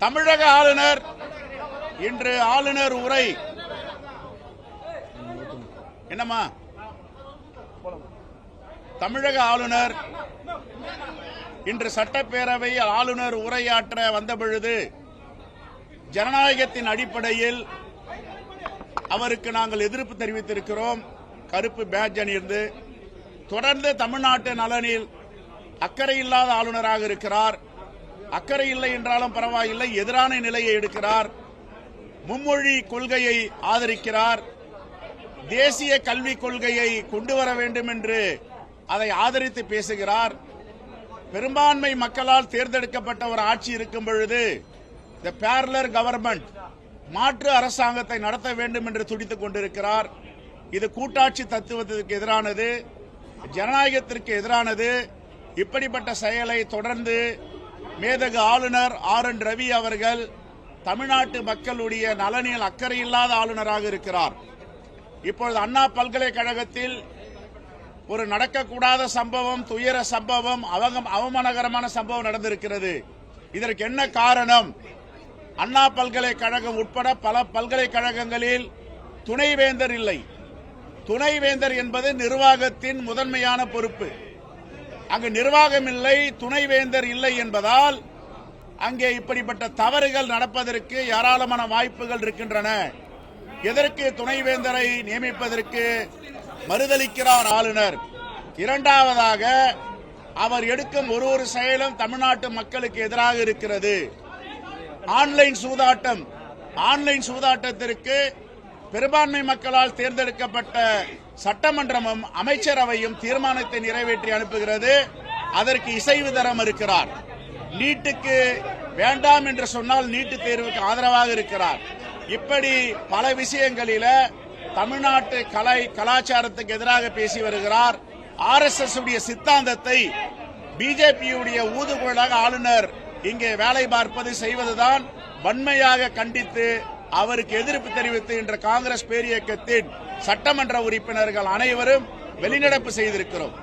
தமிழக ஆளுநர் இன்று ஆளுநர் உரை என்னம்மா தமிழக ஆளுநர் இன்று சட்டப்பேரவையில் ஆளுநர் உரையாற்ற வந்தபொழுது ஜனநாயகத்தின் அடிப்படையில் அவருக்கு நாங்கள் எதிர்ப்பு தெரிவித்திருக்கிறோம். கருப்பு பேட்ஜ் அணிந்து தொடர்ந்து தமிழ்நாட்டு நலனில் அக்கறை இல்லாத ஆளுநராக இருக்கிறார். அக்கறை இல்லை என்றாலும் பரவாயில்லை, எதிரான நிலையை எடுக்கிறார். மும்மொழி கொள்கையை ஆதரிக்கிறார். தேசிய கல்விக் கொள்கையை கொண்டு வர வேண்டும் என்று அதை ஆதரித்து பேசுகிறார். பெரும்பான்மை மக்களால் தேர்ந்தெடுக்கப்பட்ட ஒரு ஆட்சி இருக்கும் பொழுது தி பேரலர் கவர்மெண்ட் மாற்று அரசாங்கத்தை நடத்த வேண்டும் என்று துடித்துக் கொண்டிருக்கிறார். இது கூட்டாட்சி தத்துவத்திற்கு எதிரானது, ஜனநாயகத்திற்கு எதிரானது. இப்படிப்பட்ட செயலை தொடர்ந்து மேதகு ஆளுநர் RN ரவி அவர்கள் தமிழ்நாட்டு மக்களுடைய நலனில் அக்கறை இல்லாத ஆளுநராக இருக்கிறார். இப்பொழுது அண்ணா பல்கலைக்கழகத்தில் ஒரு நடக்கக்கூடாத சம்பவம், துயர சம்பவம், அவமானகரமான சம்பவம் நடந்திருக்கிறது. இதற்கு என்ன காரணம்? அண்ணா பல்கலைக்கழகம் உட்பட பல பல்கலைக்கழகங்களில் துணைவேந்தர் இல்லை. துணைவேந்தர் என்பது நிர்வாகத்தின் முதன்மையான பொறுப்பு. அங்கு நிர்வாகம் இல்லை, துணைவேந்தர் இல்லை என்பதால் அங்கே இப்படிப்பட்ட தவறுகள் நடப்பதற்கு ஏராளமான வாய்ப்புகள் இருக்கின்றன. எதற்கு துணைவேந்தரை நியமிப்பதற்கு மறுதளிக்கிறார் ஆளுநர். இரண்டாவதாக, அவர் எடுக்கும் ஒரு செயலும் தமிழ்நாட்டு மக்களுக்கு எதிராக இருக்கிறது. ஆன்லைன் சூதாட்டத்திற்கு பெரும்பான்மை மக்களால் தேர்ந்தெடுக்கப்பட்ட சட்டமன்றமும் அமைச்சரவையும் தீர்மானத்தை நிறைவேற்றி அனுப்புகிறது. அதற்கு இசைவு தர மறுக்கிறார். நீட்டுக்கு வேண்டாம் என்று சொன்னால் நீட்டு தேர்வுக்கு ஆதரவாக இருக்கிறார். இப்படி பல விஷயங்களில தமிழ்நாட்டு கலாச்சாரத்துக்கு எதிராக பேசி வருகிறார். RSS உடைய சித்தாந்தத்தை பிஜேபியுடைய ஊதுகுழலாக ஆளுநர் இங்கே வேலை பார்ப்பது செய்வதுதான் வன்மையாக கண்டித்து அவருக்கு எதிர்ப்பு தெரிவித்து இன்று காங்கிரஸ் பேரியக்கத்தின் சட்டமன்ற உறுப்பினர்கள் அனைவரும் வெளிநடப்பு செய்திருக்கிறோம்.